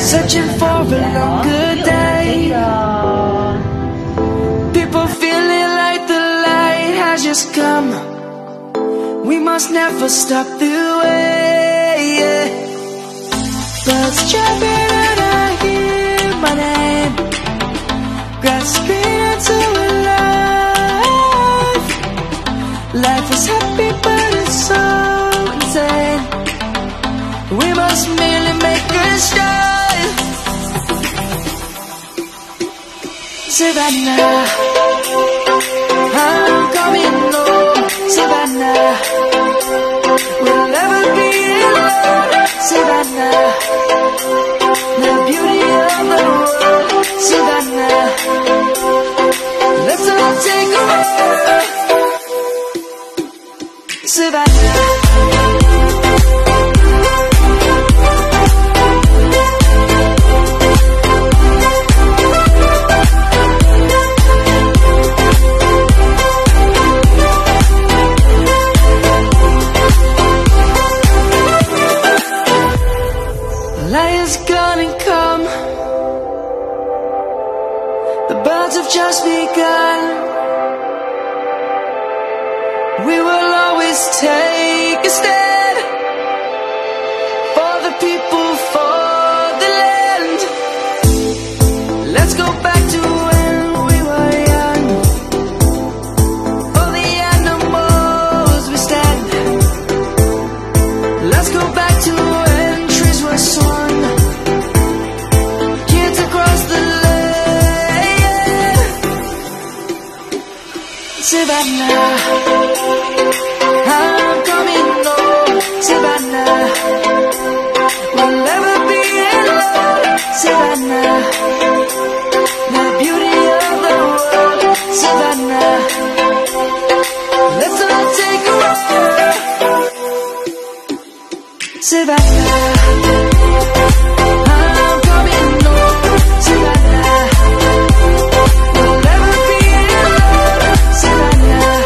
searching for a longer day. People feeling like the light has just come. We must never stop the way. Birds jumping and I hear my name, grasping into a life. Life is happy but it's so insane. We must merely make a start. Savannah, I'm coming home. Savannah, we'll never be alone. Savannah, the beauty of the world. Savannah, let's all take a walk. Savannah. Lion's gonna come. The birds have just begun. We will always take a stand for the people, for the land. Let's go back to when we were young. For the animals we stand. Let's go back to when trees were swung. Kids across the land. Savannah, I'm coming home. Savannah, we'll never be alone. Savannah, the beauty of the world. Savannah, let's all take a walk. Savannah, I'm coming home. Savannah, we'll never be alone. Savannah,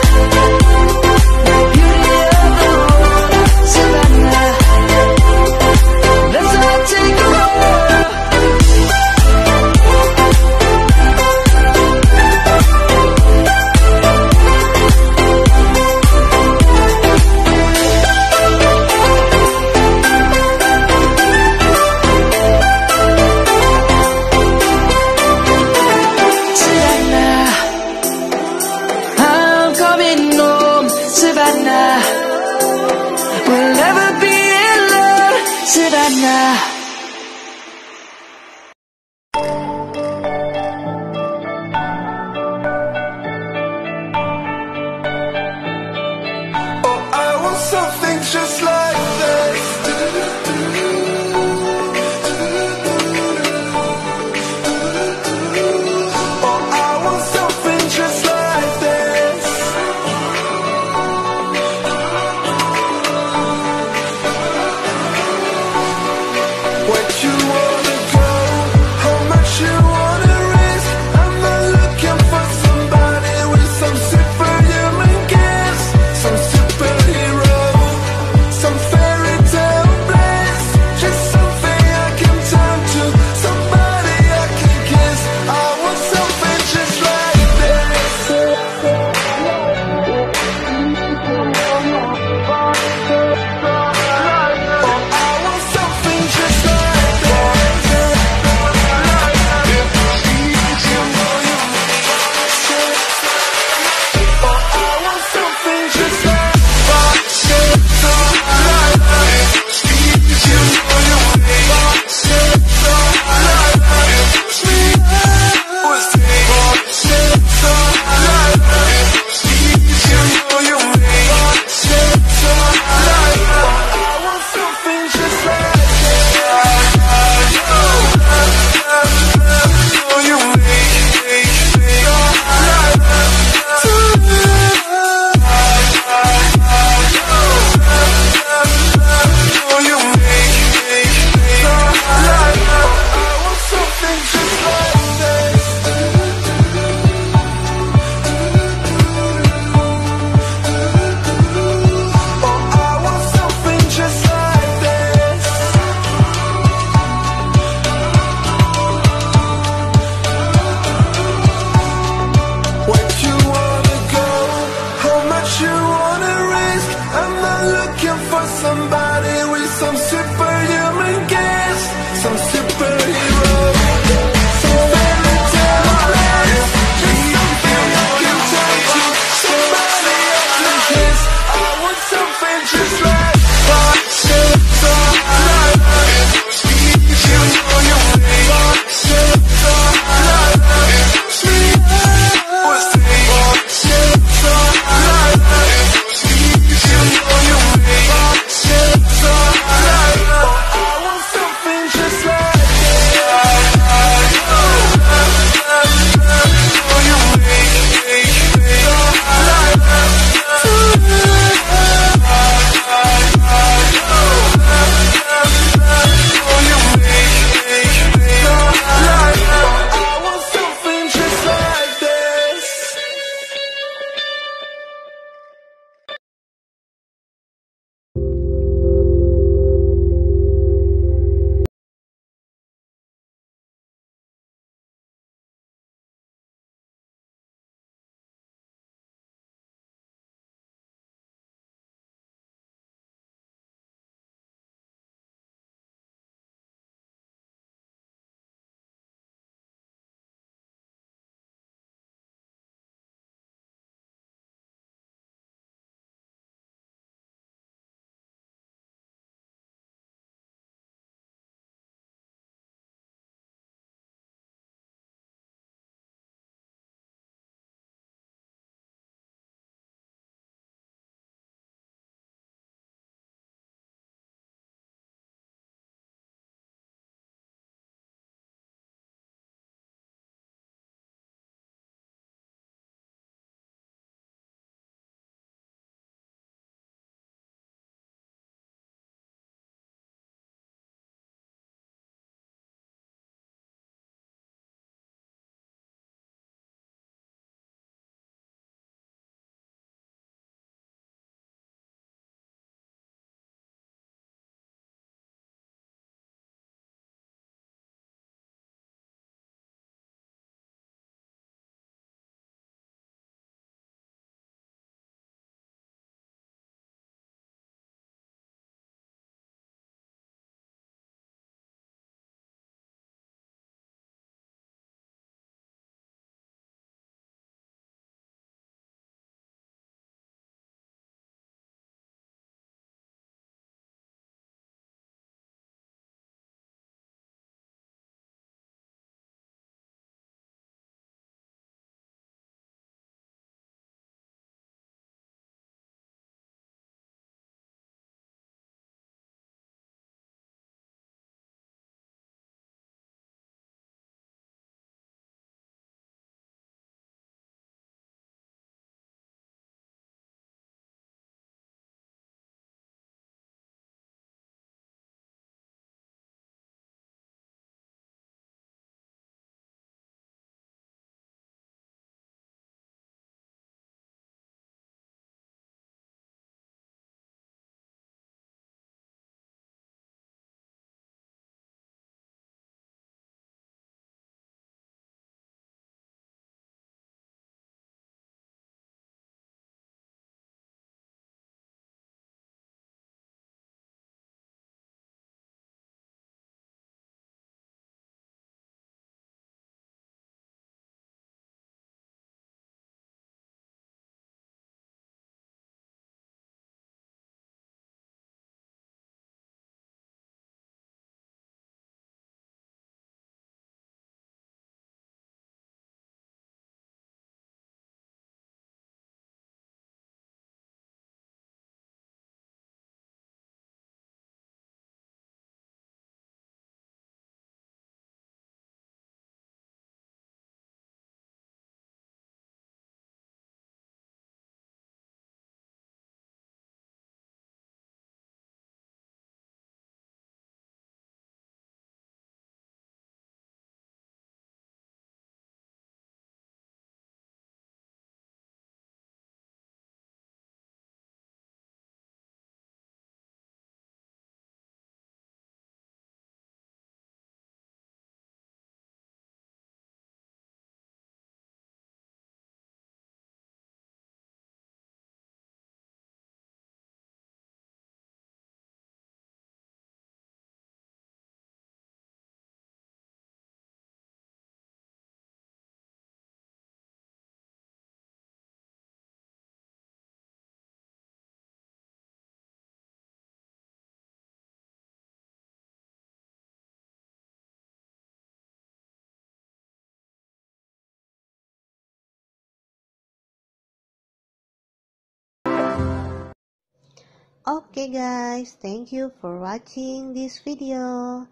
Oke guys, thank you for watching this video.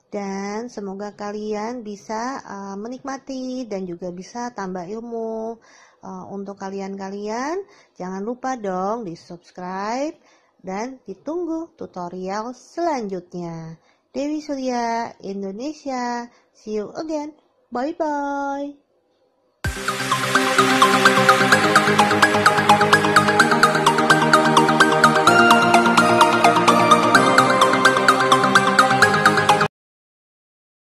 Dan semoga kalian bisa menikmati dan juga bisa tambah ilmu. Untuk kalian-kalian, jangan lupa dong di subscribe dan ditunggu tutorial selanjutnya. Dewi Surya, Indonesia. See you again. Bye-bye.